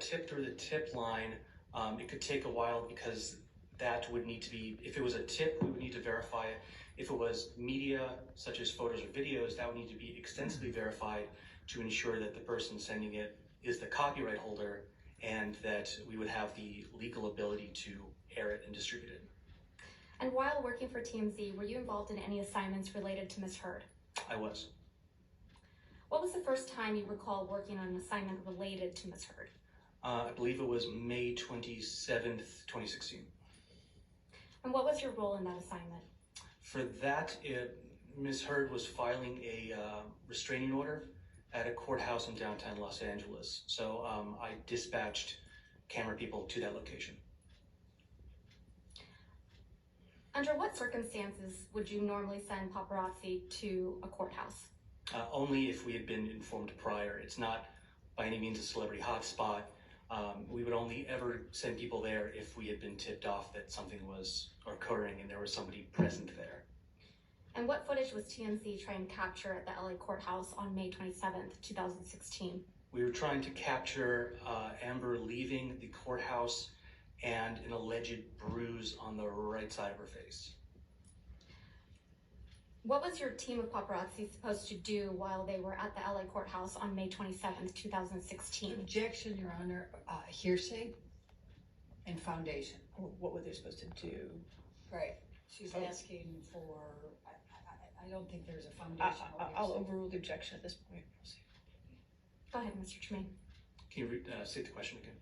tip through the tip line, it could take a while because that would need to be, if it was a tip, we would need to verify it. If it was media, such as photos or videos, that would need to be extensively verified to ensure that the person sending it is the copyright holder and that we would have the legal ability to air it and distribute it. And while working for TMZ, were you involved in any assignments related to Ms. Heard? I was. What was the first time you recall working on an assignment related to Ms. Heard? I believe it was May 27th, 2016. And what was your role in that assignment? For that, Ms. Heard was filing a restraining order at a courthouse in downtown Los Angeles. So I dispatched camera people to that location. Under what circumstances would you normally send paparazzi to a courthouse? Only if we had been informed prior. It's not by any means a celebrity hotspot. We would only ever send people there if we had been tipped off that something was occurring and there was somebody present there. And what footage was TMZ trying to capture at the LA courthouse on May 27th, 2016? We were trying to capture Amber leaving the courthouse and an alleged bruise on the right side of her face. What was your team of paparazzi supposed to do while they were at the LA courthouse on May 27th, 2016? Objection, Your Honor. Hearsay and foundation. What were they supposed to do? Right. She's asking for, I don't think there's a foundation. I'll overrule the objection at this point. Go ahead, Mr. Tremaie. Can you state the question again?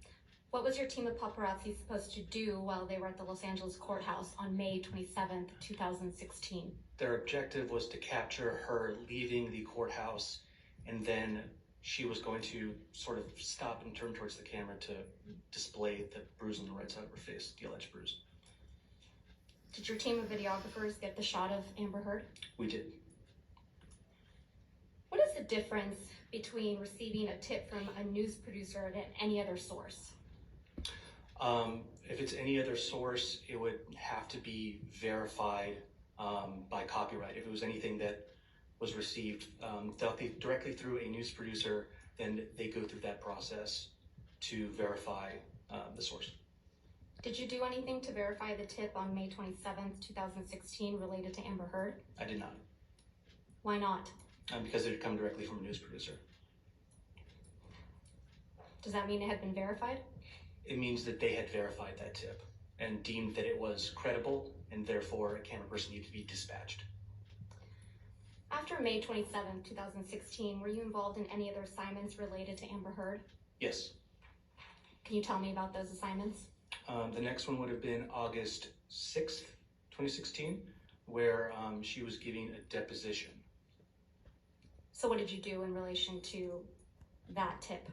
What was your team of paparazzi supposed to do while they were at the Los Angeles courthouse on May 27th, 2016? Their objective was to capture her leaving the courthouse, and then she was going to sort of stop and turn towards the camera to display the bruise on the right side of her face, the alleged bruise. Did your team of videographers get the shot of Amber Heard? We did. What is the difference between receiving a tip from a news producer and any other source? If it's any other source, it would have to be verified by copyright. If it was anything that was received directly through a news producer, then they go through that process to verify the source. Did you do anything to verify the tip on May 27th, 2016 related to Amber Heard? I did not. Why not? Because it had come directly from a news producer. Does that mean it had been verified? It means that they had verified that tip and deemed that it was credible, and therefore a camera person needed to be dispatched. After May 27th, 2016, were you involved in any other assignments related to Amber Heard? Yes. Can you tell me about those assignments? The next one would have been August 6th, 2016, where she was giving a deposition. So what did you do in relation to that tip?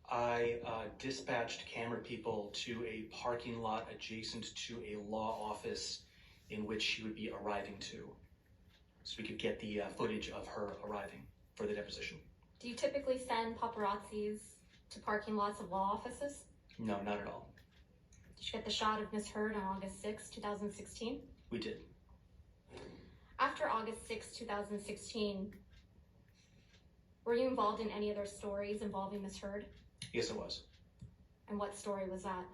I dispatched camera people to a parking lot adjacent to a law office in which she would be arriving to, so we could get the footage of her arriving for the deposition. Do you typically send paparazzis to parking lots of law offices? No, not at all. Did you get the shot of Ms. Heard on August 6, 2016? We did. After August 6, 2016, were you involved in any other stories involving Ms. Heard? Yes, I was. And what story was that?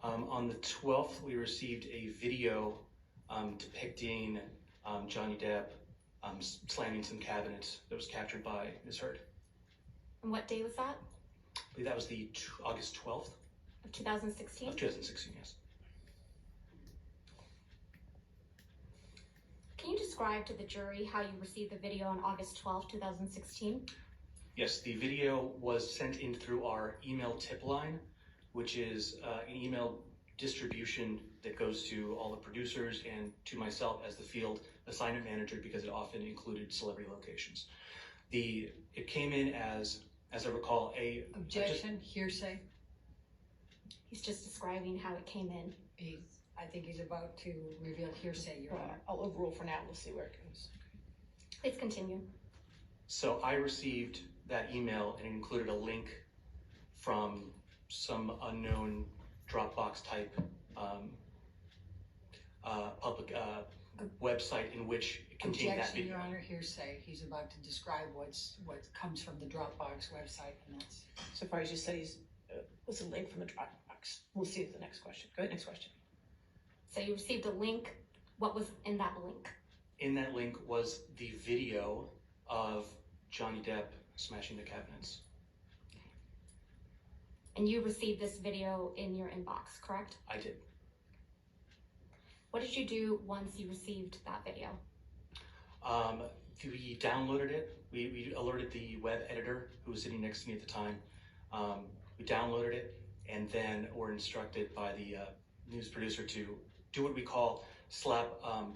On the 12th, we received a video depicting Johnny Depp slamming some cabinets that was captured by Ms. Heard. And what day was that? I believe that was the August 12th. Of 2016? Of 2016, yes. Can you describe to the jury how you received the video on August 12, 2016? Yes, the video was sent in through our email tip line, which is an email distribution that goes to all the producers and to myself as the field assignment manager, because it often included celebrity locations. It came in as I recall, Objection, hearsay. He's just describing how it came in. I think he's about to reveal hearsay, Your Honor. I'll overrule for now. We'll see where it goes. Please continue. So I received that email, and it included a link from some unknown Dropbox type public website in which it contained that Objection, video. Your Honor, hearsay. He's about to describe what comes from the Dropbox website, and that's. So far as you said, he's Was a link from the Dropbox. We'll see the next question. Go ahead, next question. So you received a link. What was in that link? In that link was the video of Johnny Depp smashing the cabinets. And you received this video in your inbox, correct? I did. What did you do once you received that video? We downloaded it. We alerted the web editor who was sitting next to me at the time. We downloaded it, and then were instructed by the news producer to do what we call slap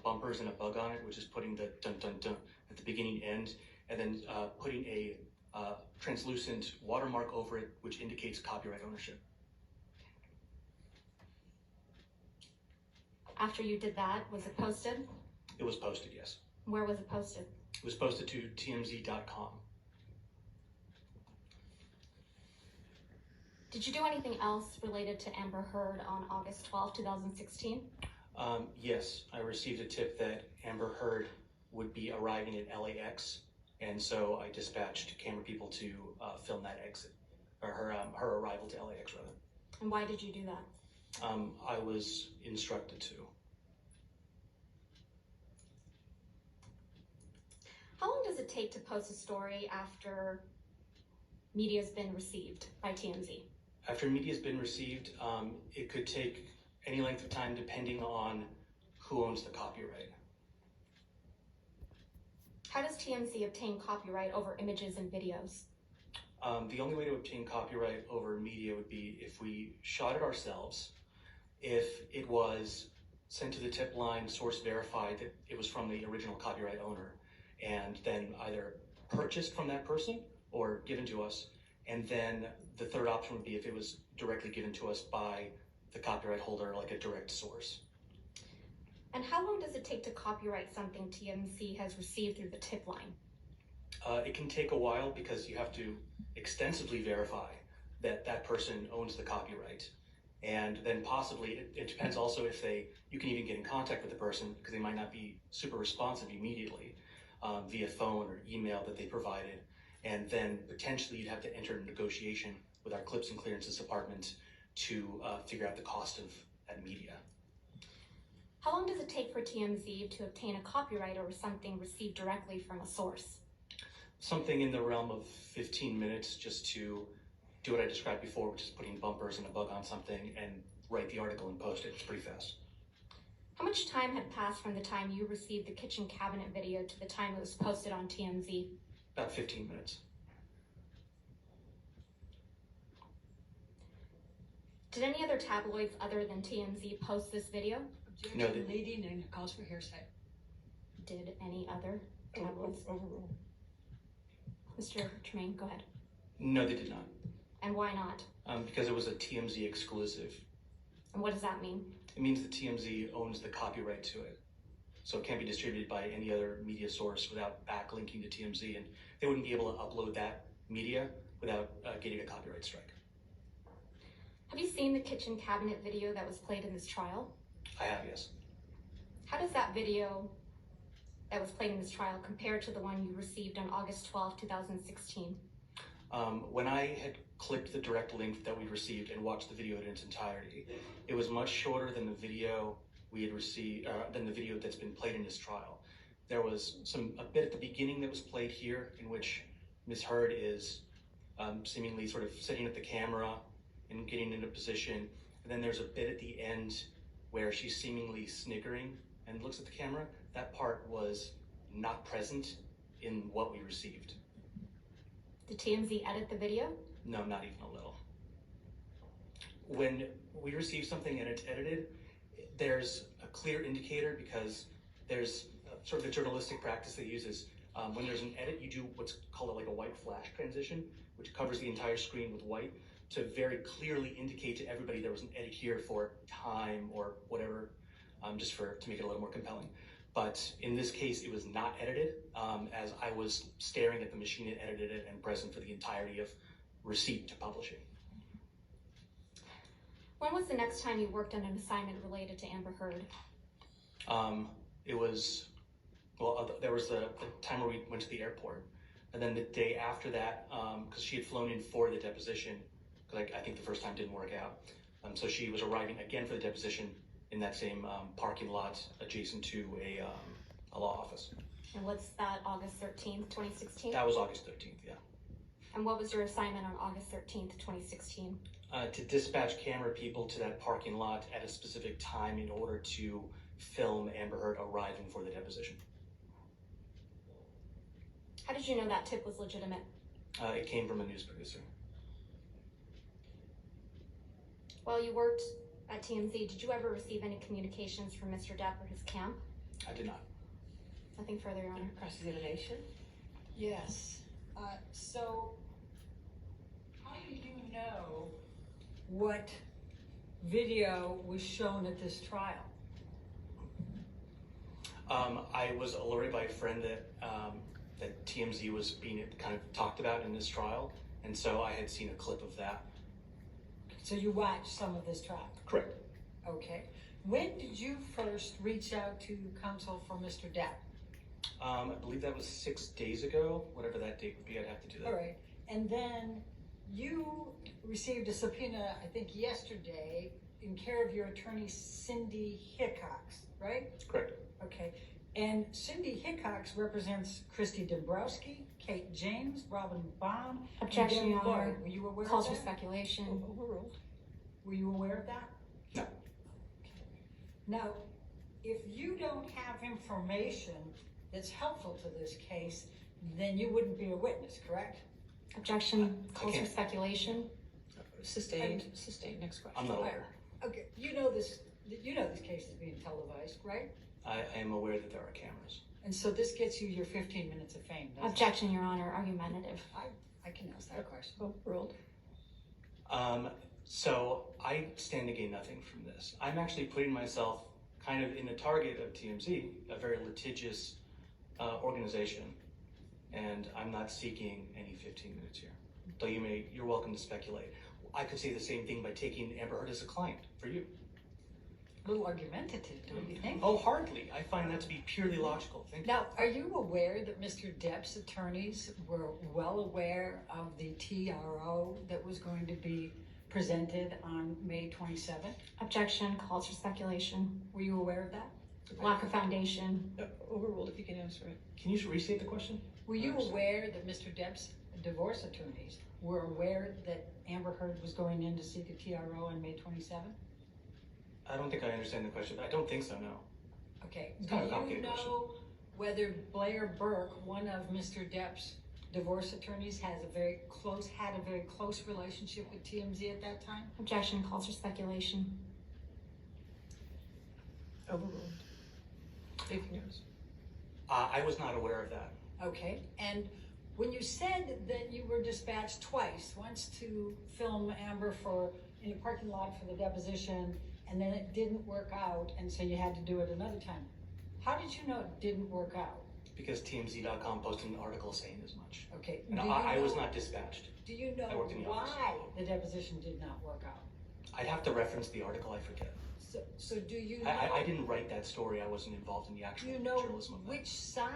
bumpers and a bug on it, which is putting the dun dun dun at the beginning end, and then putting a translucent watermark over it, which indicates copyright ownership. After you did that, was it posted? It was posted, yes. Where was it posted? It was posted to tmz.com. Did you do anything else related to Amber Heard on August 12, 2016? Yes, I received a tip that Amber Heard would be arriving at LAX, and so I dispatched camera people to film that exit, or her arrival to LAX rather. And why did you do that? I was instructed to. How long does it take to post a story after media's been received by TMZ? After media's been received, it could take any length of time depending on who owns the copyright. How does TMZ obtain copyright over images and videos? The only way to obtain copyright over media would be if we shot it ourselves, if it was sent to the tip line, source verified that it was from the original copyright owner, and then either purchased from that person or given to us. And then the third option would be if it was directly given to us by the copyright holder, like a direct source. And how long does it take to copyright something TMZ has received through the tip line? It can take a while because you have to extensively verify that that person owns the copyright. And then possibly, it depends also if you can even get in contact with the person because they might not be super responsive immediately via phone or email that they provided. And then potentially you'd have to enter a negotiation with our clips and clearances department to figure out the cost of that media. How long does it take for TMZ to obtain a copyright over something received directly from a source? Something in the realm of 15 minutes just to do what I described before, which is putting bumpers and a bug on something and write the article and post it. It's pretty fast. How much time had passed from the time you received the kitchen cabinet video to the time it was posted on TMZ? About 15 minutes. Did any other tabloids other than TMZ post this video? Objection No, they- leading and cause for hearsay. Did any other tabloids? Overruled. Mr. Tremaine, go ahead. No, they did not. And why not? Because it was a TMZ exclusive. And what does that mean? It means that TMZ owns the copyright to it. So it can't be distributed by any other media source without backlinking to TMZ, and they wouldn't be able to upload that media without getting a copyright strike. Have you seen the kitchen cabinet video that was played in this trial? I have, yes. How does that video that was played in this trial compare to the one you received on August 12, 2016? When I had clicked the direct link that we received and watched the video in its entirety, it was much shorter than the video we had received, than the video that's been played in this trial. There was a bit at the beginning that was played here in which Ms. Heard is seemingly sort of sitting at the camera and getting into position. And then there's a bit at the end where she's seemingly sniggering and looks at the camera. That part was not present in what we received. Did TMZ edit the video? No, not even a little. When we receive something and it's edited, there's a clear indicator because there's sort of a journalistic practice that uses when there's an edit, you do what's called like a white flash transition, which covers the entire screen with white to very clearly indicate to everybody there was an edit here for time or whatever, just to make it a little more compelling. But in this case, it was not edited, as I was staring at the machine that edited it and present for the entirety of receipt to publishing. When was the next time you worked on an assignment related to Amber Heard? It was, there was the time where we went to the airport. And then the day after that, because she had flown in for the deposition, because I think the first time didn't work out. So she was arriving again for the deposition in that same parking lot adjacent to a law office. And what's that, August 13th, 2016? That was August 13th, yeah. And what was your assignment on August 13th, 2016? To dispatch camera people to that parking lot at a specific time in order to film Amber Heard arriving for the deposition. How did you know that tip was legitimate? It came from a news producer. While you worked at TMZ, did you ever receive any communications from Mr. Depp or his camp? I did not. Nothing further, Your Honor. Cross-examination? Yes. So, how do you know what video was shown at this trial? I was alerted by a friend that TMZ was being kind of talked about in this trial, and so I had seen a clip of that. So you watched some of this trial? Correct. Okay. When did you first reach out to counsel for Mr. Depp? I believe that was 6 days ago, whatever that date would be. I'd have to do that. All right. And then you received a subpoena, I think yesterday, in care of your attorney, Cindy Hickox, right? Correct. Okay. And Cindy Hickox represents Christy Dombrowski, Kate James, Robin Baum, and Objection, Debbie Your Lloyd. Honor. Were you aware Calls of for that? speculation. Overruled. Were you aware of that? No. Now, if you don't have information that's helpful to this case, then you wouldn't be a witness, correct? Objection. I Calls for can't. speculation. Sustained. Sustained. Next question. I'm not aware. Okay, you know this case is being televised, right? I am aware that there are cameras. And so this gets you your 15 minutes of fame, doesn't it? Objection, Your Honor. Argumentative. I can ask that question. Overruled. So I stand to gain nothing from this. I'm actually putting myself kind of in the target of TMZ, a very litigious organization, and I'm not seeking any 15 minutes here. Though you're welcome to speculate. I could say the same thing by taking Amber Heard as a client for you. A little argumentative, don't you think? Oh, hardly. I find that to be purely logical. Thank you. Now, are you aware that Mr. Depp's attorneys were well aware of the TRO that was going to be presented on May 27th? Objection. Calls for speculation. Were you aware of that? Lack of foundation. Overruled if you can answer it. Can you restate the question? Were you Understood. aware that Mr. Depp's divorce attorneys were aware that Amber Heard was going in to seek a TRO on May 27th? I don't think I understand the question. I don't think so, no. Okay. It's Do kind of a you complicated know whether Blair Burke, one of Mr. Depp's divorce attorneys, had a very close relationship with TMZ at that time? Objection. Calls for speculation. Overruled. If you knows. I was not aware of that. Okay. And when you said that you were dispatched twice, once to film Amber in a parking lot for the deposition, and then it didn't work out, and so you had to do it another time, how did you know it didn't work out? Because TMZ.com posted an article saying as much. Okay. And Do you I was know- not dispatched. Do you I know worked in the office. why the deposition did not work out? I'd have to reference the article, I forget. So do you know? I didn't write that story. I wasn't involved in the Do actual you know journalism of that. which side?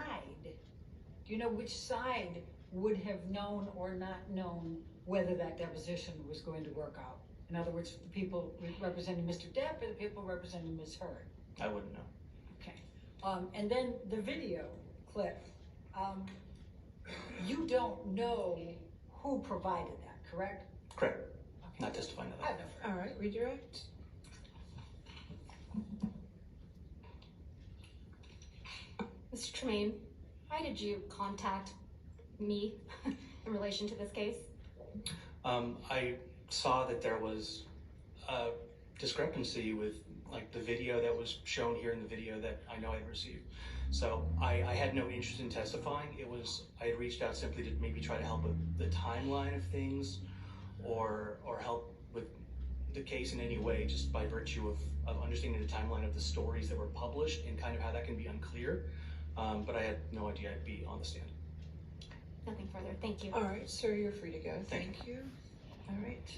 Do you know which side would have known or not known whether that deposition was going to work out? In other words, the people representing Mr. Depp or the people representing Ms. Heard? I wouldn't know. Okay. And then the video clip. You don't know who provided that, correct? Correct. Okay. Not testifying to I that. have no All right, redirect. Mr. Tremaine, why did you contact me in relation to this case? I saw that there was a discrepancy with like the video that was shown here and the video that I know I'd received. So I had no interest in testifying. I had reached out simply to maybe try to help with the timeline of things or help with the case in any way, just by virtue of understanding the timeline of the stories that were published and kind of how that can be unclear. But I had no idea I'd be on the stand. Nothing further. Thank you. All right, sir, you're free to go. Thank Thank you. All right.